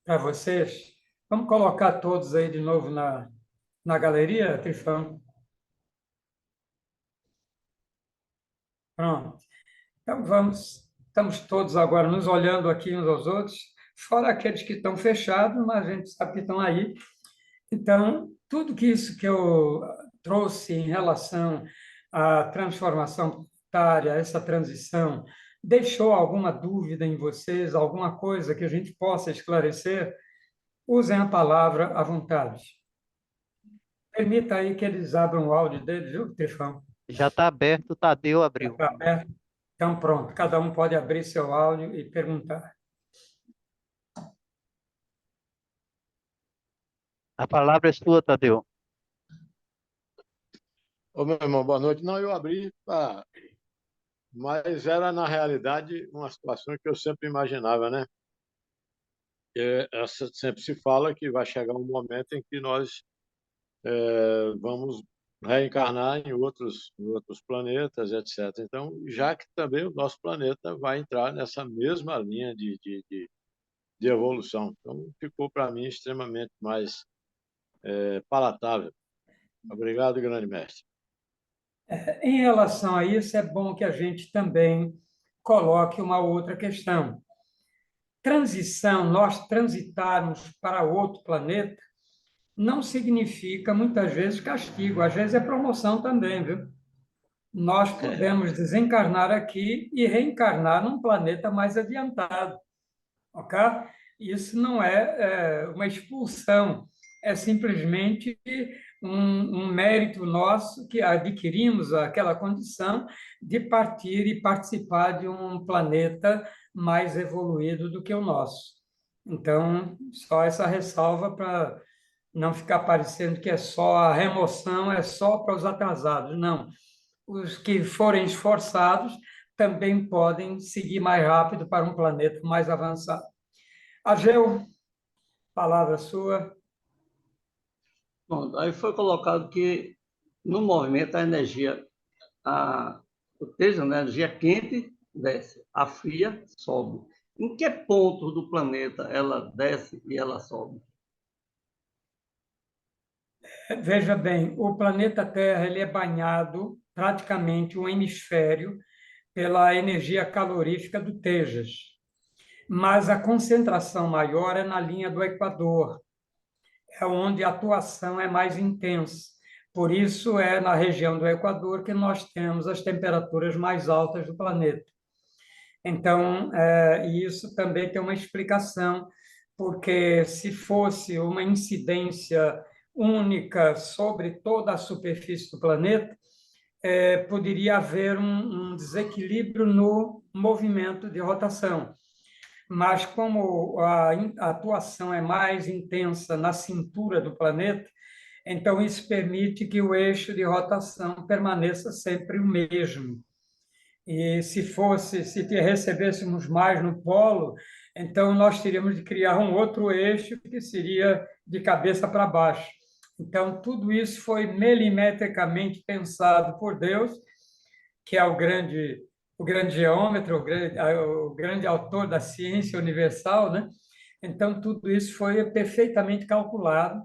para vocês? Vamos colocar todos aí de novo na galeria, Trifão? Pronto. Então, estamos todos agora nos olhando aqui uns aos outros, fora aqueles que estão fechados, mas a gente sabe que estão aí. Então, tudo que isso que eu trouxe em relação à transformação planetária, essa transição, deixou alguma dúvida em vocês, alguma coisa que a gente possa esclarecer? Usem a palavra à vontade. Permita aí que eles abram o áudio deles, viu, Trifão? Já está aberto, o Tadeu Já abriu. está aberto? Então, pronto, cada um pode abrir seu áudio e perguntar. A palavra é sua, Tadeu. Ô, meu irmão, boa noite. Não, eu abri, mas era, na realidade, uma situação que eu sempre imaginava, né? Sempre se fala que vai chegar um momento em que nós vamos reencarnar em outros planetas, etc. Então, já que também o nosso planeta vai entrar nessa mesma linha de evolução. Então, ficou para mim extremamente mais palatável. Obrigado, grande mestre. Em relação a isso, é bom que a gente também coloque uma outra questão. Transição, nós transitarmos para outro planeta, não significa, muitas vezes, castigo. Às vezes é promoção também, viu? Nós podemos desencarnar aqui e reencarnar num planeta mais adiantado, ok? Isso não é, uma expulsão, é simplesmente um mérito nosso que adquirimos aquela condição de partir e participar de um planeta mais evoluído do que o nosso. Então, só essa ressalva para não ficar parecendo que é só a remoção, é só para os atrasados. Não. Os que forem esforçados também podem seguir mais rápido para um planeta mais avançado. Ageu, palavra sua. Bom, aí foi colocado que no movimento a energia, o tejo, né, a energia quente desce, a fria sobe. Em que ponto do planeta ela desce e ela sobe? Veja bem, o planeta Terra ele é banhado praticamente um hemisfério pela energia calorífica do Tejas, mas a concentração maior é na linha do Equador, é onde a atuação é mais intensa. Por isso é na região do Equador que nós temos as temperaturas mais altas do planeta. Então, isso também tem uma explicação, porque se fosse uma incidência única sobre toda a superfície do planeta, poderia haver um desequilíbrio no movimento de rotação. Mas como a atuação é mais intensa na cintura do planeta, então isso permite que o eixo de rotação permaneça sempre o mesmo. E se recebêssemos mais no polo, então nós teríamos de criar um outro eixo que seria de cabeça para baixo. Então, tudo isso foi milimetricamente pensado por Deus, que é o grande geômetra, o grande autor da ciência universal, né? Então, tudo isso foi perfeitamente calculado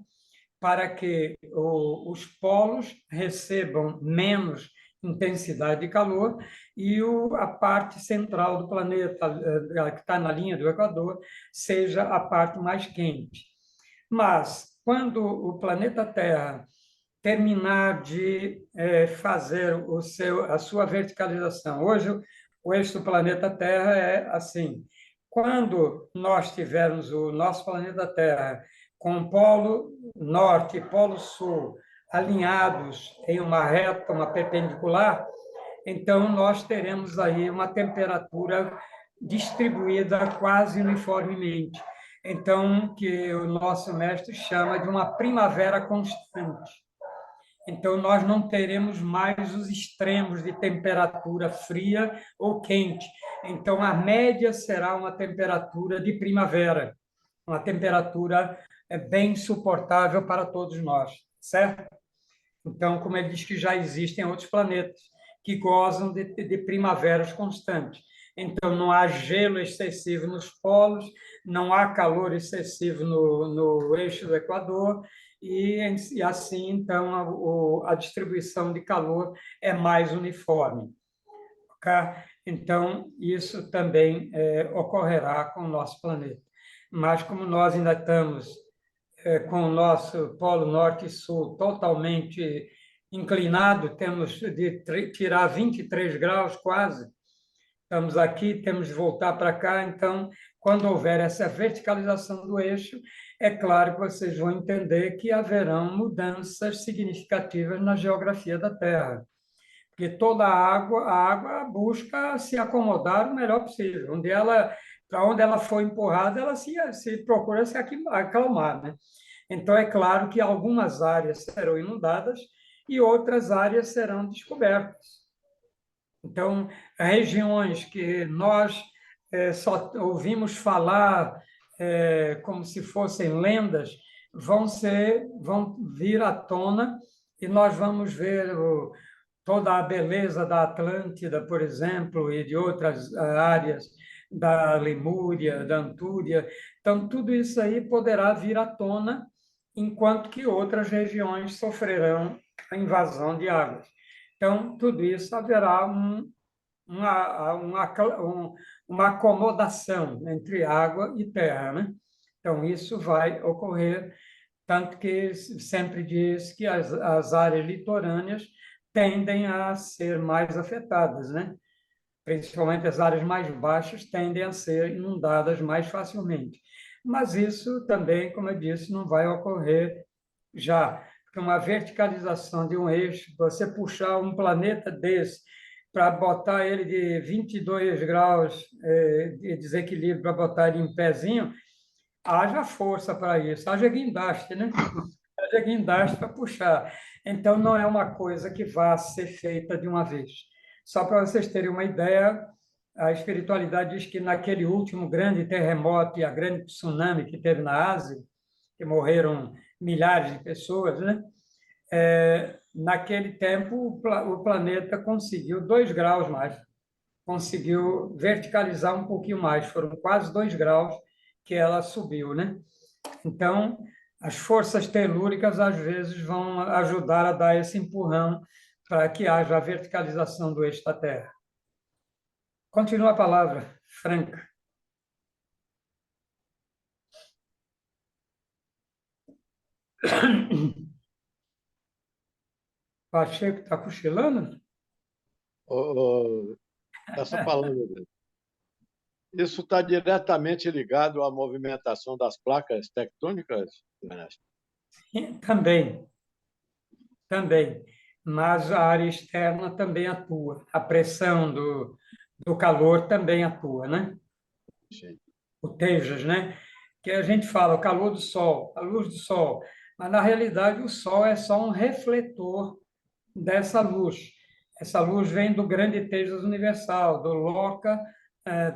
para que os polos recebam menos intensidade de calor e a parte central do planeta, que está na linha do Equador, seja a parte mais quente. Mas, quando o planeta Terra terminar de fazer a sua verticalização, hoje o eixo do planeta Terra é assim: quando nós tivermos o nosso planeta Terra com o polo norte e polo sul alinhados em uma reta, uma perpendicular, então nós teremos aí uma temperatura distribuída quase uniformemente. Então, que o nosso mestre chama de uma primavera constante. Então, nós não teremos mais os extremos de temperatura fria ou quente. Então, a média será uma temperatura de primavera, uma temperatura bem suportável para todos nós, certo? Então, como ele diz que já existem outros planetas que gozam de primaveras constantes. Então, não há gelo excessivo nos polos, não há calor excessivo no eixo do Equador, e assim, então, a distribuição de calor é mais uniforme. Ok? Então, isso também ocorrerá com o nosso planeta. Mas, como nós ainda estamos com o nosso polo norte e sul totalmente inclinado, temos de tirar 23 graus quase. Estamos aqui, temos de voltar para cá. Então, quando houver essa verticalização do eixo, é claro que vocês vão entender que haverão mudanças significativas na geografia da Terra. Porque a água busca se acomodar o melhor possível. Para onde ela for empurrada, ela se procura se acalmar, né? Então, é claro que algumas áreas serão inundadas e outras áreas serão descobertas. Então, regiões que nós só ouvimos falar como se fossem lendas, vão vir à tona e nós vamos ver toda a beleza da Atlântida, por exemplo, e de outras áreas da Lemúria, da Antúria. Então, tudo isso aí poderá vir à tona, enquanto que outras regiões sofrerão a invasão de águas. Então, tudo isso haverá uma acomodação entre água e terra, né? Então, isso vai ocorrer tanto que sempre diz que as áreas litorâneas tendem a ser mais afetadas, né? Principalmente as áreas mais baixas tendem a ser inundadas mais facilmente. Mas isso também, como eu disse, não vai ocorrer já, porque uma verticalização de um eixo, você puxar um planeta desse para botar ele de 22 graus de desequilíbrio, para botar ele em pezinho, haja força para isso, haja guindaste, né? Haja guindaste para puxar. Então, não é uma coisa que vá ser feita de uma vez. Só para vocês terem uma ideia, a espiritualidade diz que naquele último grande terremoto e a grande tsunami que teve na Ásia, que morreram milhares de pessoas, né? Naquele tempo, o planeta conseguiu 2 graus mais, conseguiu verticalizar um pouquinho mais, foram quase 2 graus que ela subiu, né? Então, as forças telúricas, às vezes, vão ajudar a dar esse empurrão para que haja a verticalização do eixo da Terra. Continua a palavra, Franca. Pacheco está cochilando? Essa palavra, isso está diretamente ligado à movimentação das placas tectônicas, Ernesto? Também, também. Mas a área externa também atua. A pressão do calor também atua, né? Sim. O Tejas, né? Que a gente fala o calor do sol, a luz do sol, mas na realidade o sol é só um refletor dessa luz. Essa luz vem do grande Tejas universal, do loca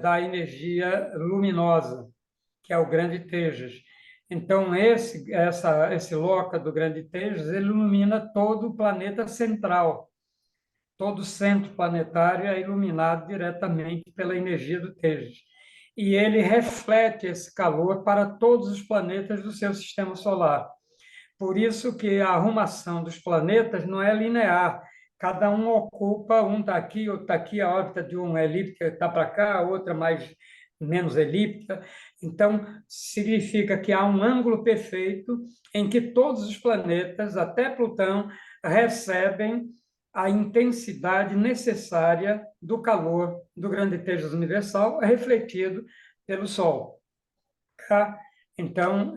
da energia luminosa, que é o grande Tejas. Então, esse loca do grande Tejas, ele ilumina todo o planeta central. Todo o centro planetário é iluminado diretamente pela energia do Tejas. E ele reflete esse calor para todos os planetas do seu sistema solar. Por isso que a arrumação dos planetas não é linear. Cada um ocupa, um está aqui, outro está aqui, a órbita de um é elíptica está para cá, a outra mais menos elíptica. Então, significa que há um ângulo perfeito em que todos os planetas, até Plutão, recebem a intensidade necessária do calor do grande Tejas universal refletido pelo Sol. Tá? Então,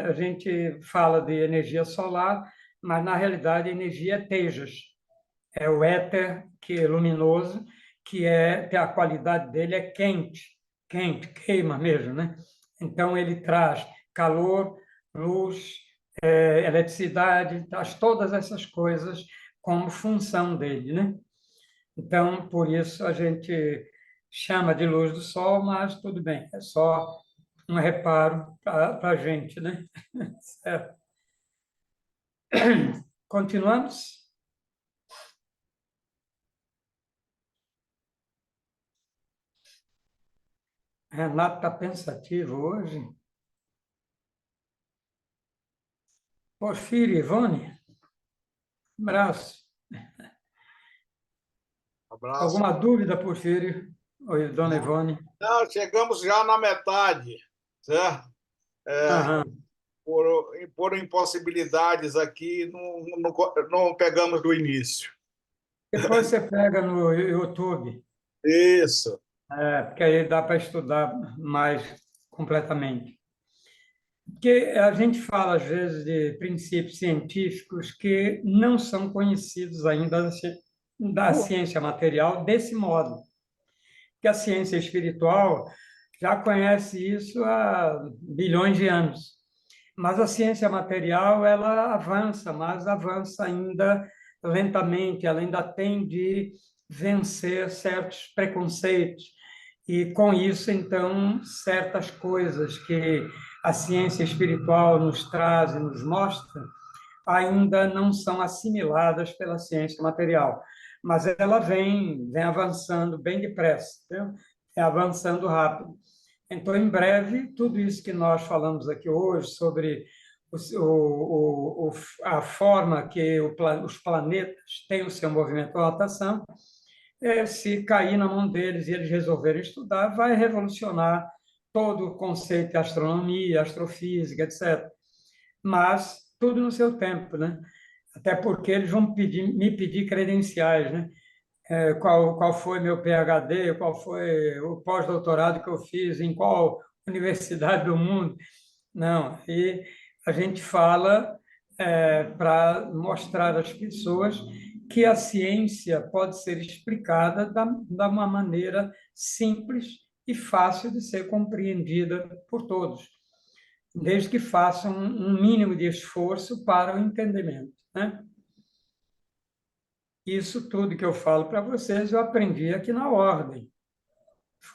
a gente fala de energia solar, mas na realidade a energia é Tejas, é o éter que é luminoso, que a qualidade dele é quente, quente, queima mesmo, né? Então ele traz calor, luz, eletricidade, traz todas essas coisas como função dele, né? Então, por isso a gente chama de luz do sol, mas tudo bem, é só um reparo para a gente, né? Certo. Continuamos? Renato está pensativo hoje. Porfírio, Ivone, um abraço. Abraço. Alguma dúvida, Porfírio? Oi, dona Ivone. Não, chegamos já na metade, certo? Aham. Por impossibilidades aqui, não pegamos do início. Depois você pega no YouTube, Isso. porque aí dá para estudar mais completamente. Porque a gente fala, às vezes, de princípios científicos que não são conhecidos ainda da ciência material desse modo. Que a ciência espiritual já conhece isso há bilhões de anos. Mas a ciência material, ela avança, mas avança ainda lentamente, ela ainda tem de vencer certos preconceitos. E com isso, então, certas coisas que a ciência espiritual nos traz e nos mostra ainda não são assimiladas pela ciência material, mas ela vem avançando bem depressa, entendeu? Vem avançando rápido. Então, em breve, tudo isso que nós falamos aqui hoje sobre a forma que os planetas têm o seu movimento de rotação, se cair na mão deles e eles resolverem estudar, vai revolucionar todo o conceito de astronomia, astrofísica, etc. mas tudo no seu tempo, né? Até porque eles vão me pedir credenciais, né? Qual foi meu PhD, qual foi o pós-doutorado que eu fiz, em qual universidade do mundo. Não, e a gente fala para mostrar às pessoas que a ciência pode ser explicada da uma maneira simples e fácil de ser compreendida por todos, desde que façam um mínimo de esforço para o entendimento, né? Isso tudo que eu falo para vocês, eu aprendi aqui na Ordem.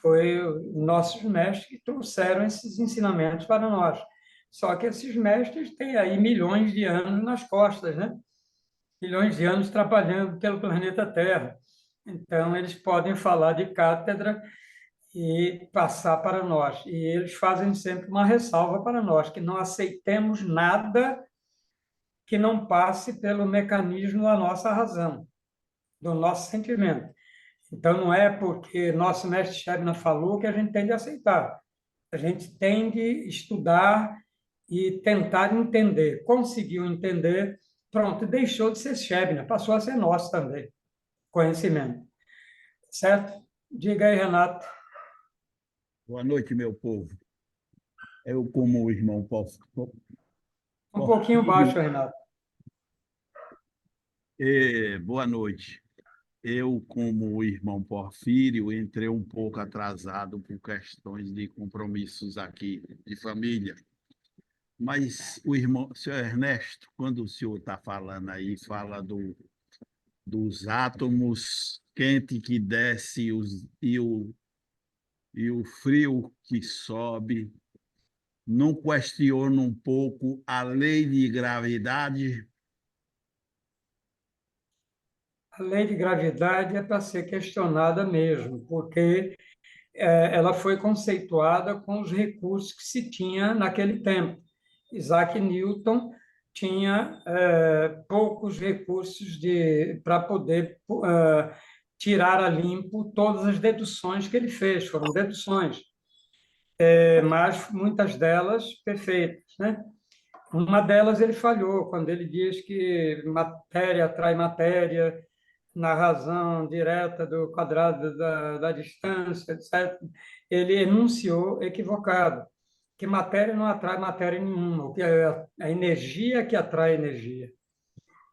Foi nossos mestres que trouxeram esses ensinamentos para nós. Só que esses mestres têm aí milhões de anos nas costas, né? Milhões de anos trabalhando pelo planeta Terra. Então, eles podem falar de cátedra e passar para nós. E eles fazem sempre uma ressalva para nós, que não aceitemos nada que não passe pelo mecanismo da nossa razão, do nosso sentimento. Então, não é porque nosso mestre Shabna falou que a gente tem de aceitar. A gente tem de estudar e tentar entender. Conseguiu entender, pronto, deixou de ser Shabna, passou a ser nosso também, conhecimento. Certo? Diga aí, Renato. Boa noite, meu povo. Eu, como o irmão Um pouquinho baixo, Porfírio, Renato. boa noite. Eu, como o irmão Porfírio, entrei um pouco atrasado por questões de compromissos aqui de família. Mas o irmão, senhor Ernesto, quando o senhor está falando aí, fala dos átomos quente que desce e o frio que sobe, não questiona um pouco a lei de gravidade? A lei de gravidade é para ser questionada mesmo, porque ela foi conceituada com os recursos que se tinha naquele tempo. Isaac Newton tinha poucos recursos para poder tirar a limpo todas as deduções que ele fez, foram deduções, mas muitas delas perfeitas, né? Uma delas ele falhou, quando ele diz que matéria atrai matéria, na razão direta do quadrado da distância, etc., ele enunciou equivocado, que matéria não atrai matéria nenhuma, o que é a energia que atrai energia.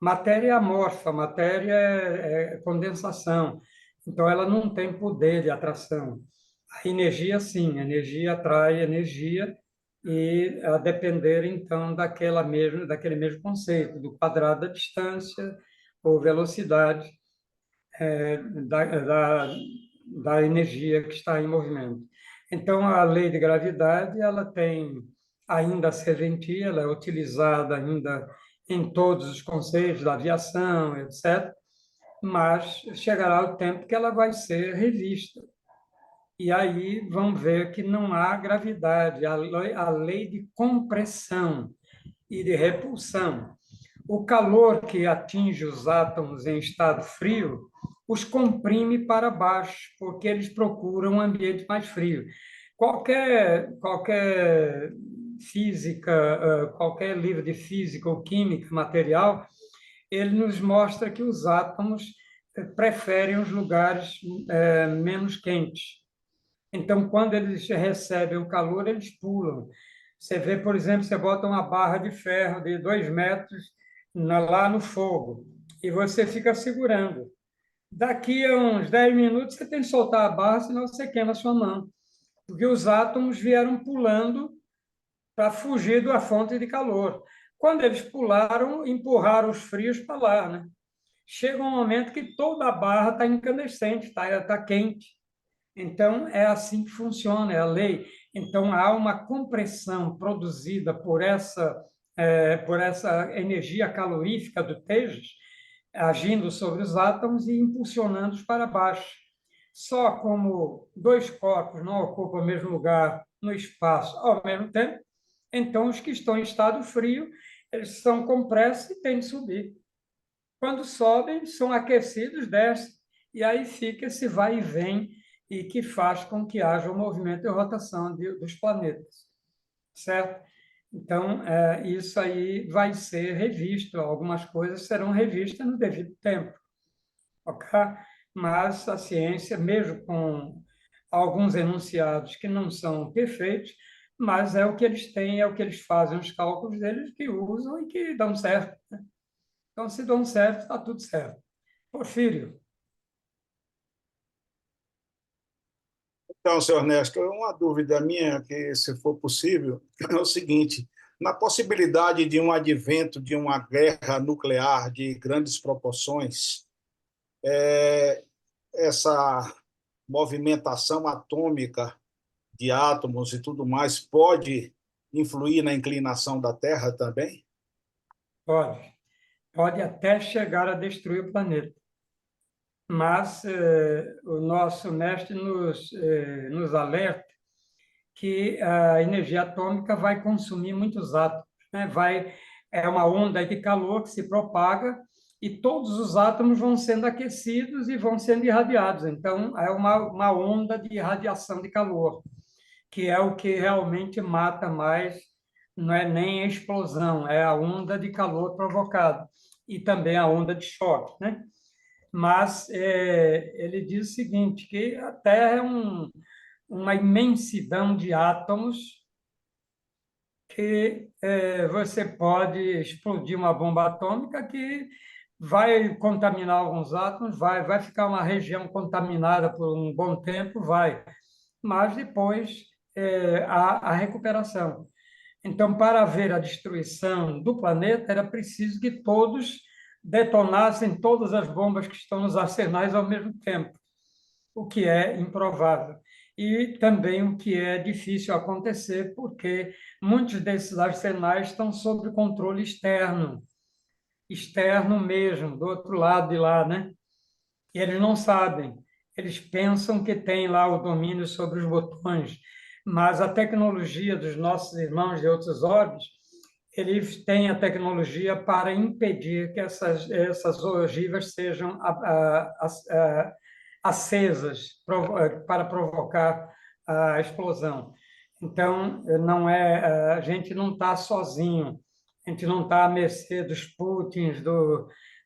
Matéria é amorfa, matéria é condensação, então ela não tem poder de atração. A energia, sim, a energia atrai energia, e a depender, então, daquele mesmo conceito, do quadrado da distância ou velocidade da, da, da energia que está em movimento. Então, a lei de gravidade ela tem ainda a serventia, ela é utilizada ainda em todos os conceitos da aviação, etc., mas chegará o tempo que ela vai ser revista. E aí vão ver que não há gravidade, a lei de compressão e de repulsão. O calor que atinge os átomos em estado frio os comprime para baixo, porque eles procuram um ambiente mais frio. Qualquer física, qualquer livro de física ou química material, ele nos mostra que os átomos preferem os lugares menos quentes. Então, quando eles recebem o calor, eles pulam. Você vê, por exemplo, você bota uma barra de ferro de 2 metros lá no fogo e você fica segurando. Daqui a uns 10 minutos, você tem que soltar a barra, senão você queima a sua mão. Porque os átomos vieram pulando para fugir da fonte de calor. Quando eles pularam, empurraram os frios para lá, né? Chega um momento que toda a barra está incandescente, está quente. Então, é assim que funciona, é a lei. Então, há uma compressão produzida por essa energia calorífica do Tejas, agindo sobre os átomos e impulsionando-os para baixo. Só como dois corpos não ocupam o mesmo lugar no espaço ao mesmo tempo, então os que estão em estado frio, eles são compressos e têm de subir. Quando sobem, são aquecidos, descem, e aí fica esse vai e vem, e que faz com que haja um movimento de rotação dos planetas, certo? Então, isso aí vai ser revisto, algumas coisas serão revistas no devido tempo, ok? Mas a ciência, mesmo com alguns enunciados que não são perfeitos, mas é o que eles têm, é o que eles fazem, os cálculos deles que usam e que dão certo. Então, se dão certo, está tudo certo. Porfírio, Então, senhor Ernesto, uma dúvida minha, que se for possível, é o seguinte: na possibilidade de um advento de uma guerra nuclear de grandes proporções, essa movimentação atômica de átomos e tudo mais pode influir na inclinação da Terra também? pode. Pode até chegar a destruir o planeta. Mas o nosso mestre nos alerta que a energia atômica vai consumir muitos átomos, né? É uma onda de calor que se propaga e todos os átomos vão sendo aquecidos e vão sendo irradiados. Então, é uma onda de radiação de calor, que é o que realmente mata mais, não é nem a explosão, é a onda de calor provocada e também a onda de choque, né? Mas ele diz o seguinte, que a Terra é uma imensidão de átomos que você pode explodir uma bomba atômica que vai contaminar alguns átomos, vai ficar uma região contaminada por um bom tempo, vai, mas depois há a recuperação. Então, para haver a destruição do planeta, era preciso que todos detonassem todas as bombas que estão nos arsenais ao mesmo tempo, o que é improvável. E também o que é difícil acontecer, porque muitos desses arsenais estão sob controle externo, externo mesmo, do outro lado de lá, né? E eles não sabem. Eles pensam que têm lá o domínio sobre os botões, mas a tecnologia dos nossos irmãos de outros orbes, eles têm a tecnologia para impedir que essas ogivas sejam acesas para provocar a explosão. Então, não é, a gente não está sozinho, a gente não está à mercê dos Putins,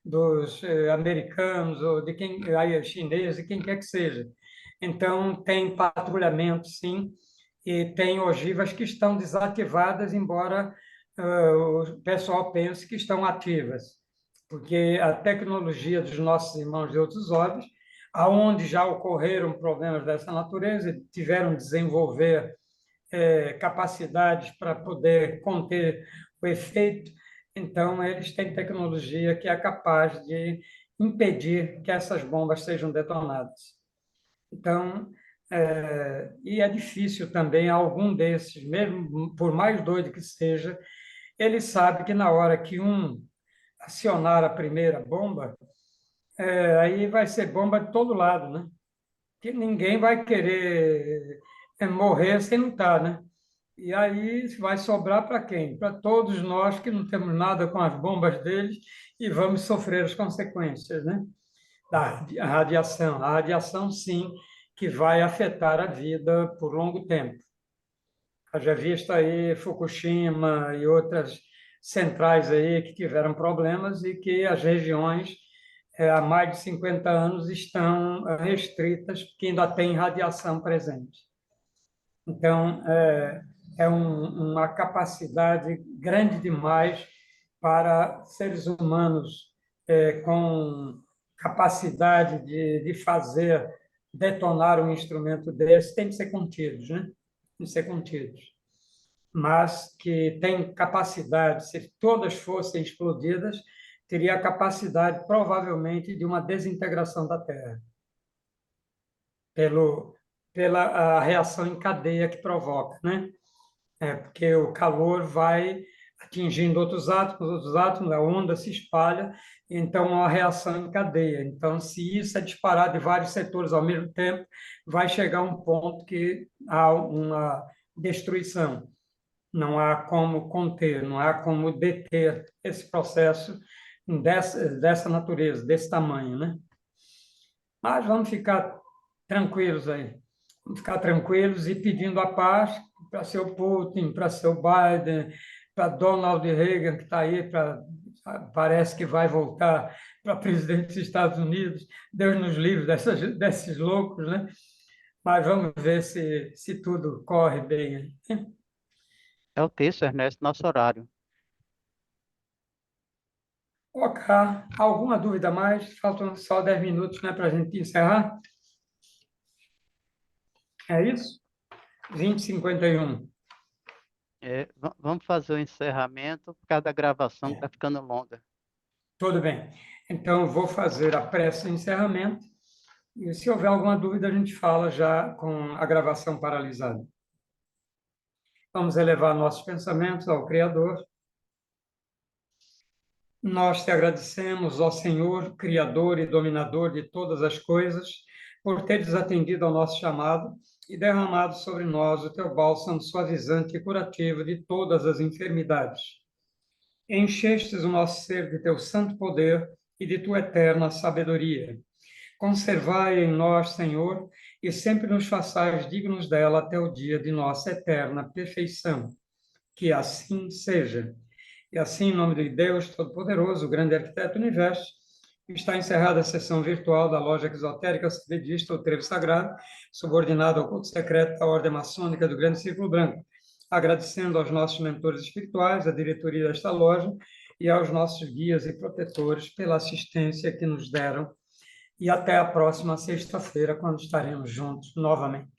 dos americanos ou de quem aí chinês e quem quer que seja. Então tem patrulhamento, sim, e tem ogivas que estão desativadas, embora o pessoal pense que estão ativas, porque a tecnologia dos nossos irmãos de outros orbes, aonde já ocorreram problemas dessa natureza, tiveram de desenvolver capacidades para poder conter o efeito. Então, eles têm tecnologia que é capaz de impedir que essas bombas sejam detonadas. Então, e é difícil também algum desses, mesmo por mais doido que seja, ele sabe que na hora que um acionar a primeira bomba, aí vai ser bomba de todo lado, né? Que ninguém vai querer morrer sem lutar, né? E aí vai sobrar para quem? Para todos nós que não temos nada com as bombas deles e vamos sofrer as consequências, né? Da radiação. A radiação, sim, que vai afetar a vida por longo tempo. Haja vista aí Fukushima e outras centrais aí que tiveram problemas e que as regiões há mais de 50 anos estão restritas, porque ainda tem radiação presente. Então, uma capacidade grande demais para seres humanos com capacidade de fazer detonar um instrumento desse, tem que ser contidos, né? Tem que ser contidos. Mas que tem capacidade, se todas fossem explodidas, teria a capacidade, provavelmente, de uma desintegração da Terra, pela a reação em cadeia que provoca, né? Porque o calor vai atingindo outros átomos, a onda se espalha, então há uma reação em cadeia. Então, se isso é disparado de vários setores ao mesmo tempo, vai chegar a um ponto que há uma destruição. Não há como conter, não há como deter esse processo dessa natureza, desse tamanho, né? Mas vamos ficar tranquilos aí. Vamos ficar tranquilos e pedindo a paz, para seu Putin, para seu Biden, para Donald Reagan, que está aí, parece que vai voltar para presidente dos Estados Unidos. Deus nos livre desses loucos, né? Mas vamos ver se tudo corre bem aí. É o texto, Ernesto, nosso horário. Ok, alguma dúvida a mais? Faltam só 10 minutos, né, para a gente encerrar. É isso? 20h51. Vamos fazer o encerramento por causa da gravação que está ficando longa. Tudo bem. Então, eu vou fazer a prece de encerramento. E se houver alguma dúvida, a gente fala já com a gravação paralisada. Vamos elevar nossos pensamentos ao Criador. Nós te agradecemos, ó Senhor, Criador e Dominador de todas as coisas, por teres atendido ao nosso chamado e derramado sobre nós o teu bálsamo suavizante e curativo de todas as enfermidades. Enchestes o nosso ser de teu santo poder e de tua eterna sabedoria. Conservai em nós, Senhor, e sempre nos façais dignos dela até o dia de nossa eterna perfeição. Que assim seja. E assim, em nome de Deus Todo-Poderoso, o grande arquiteto do universo, está encerrada a sessão virtual da Loja Exotérica Vedista, o Trevo Sagrado, subordinado ao culto secreto da Ordem Maçônica do Grande Círculo Branco, agradecendo aos nossos mentores espirituais, à diretoria desta loja e aos nossos guias e protetores pela assistência que nos deram. E até a próxima sexta-feira, quando estaremos juntos novamente.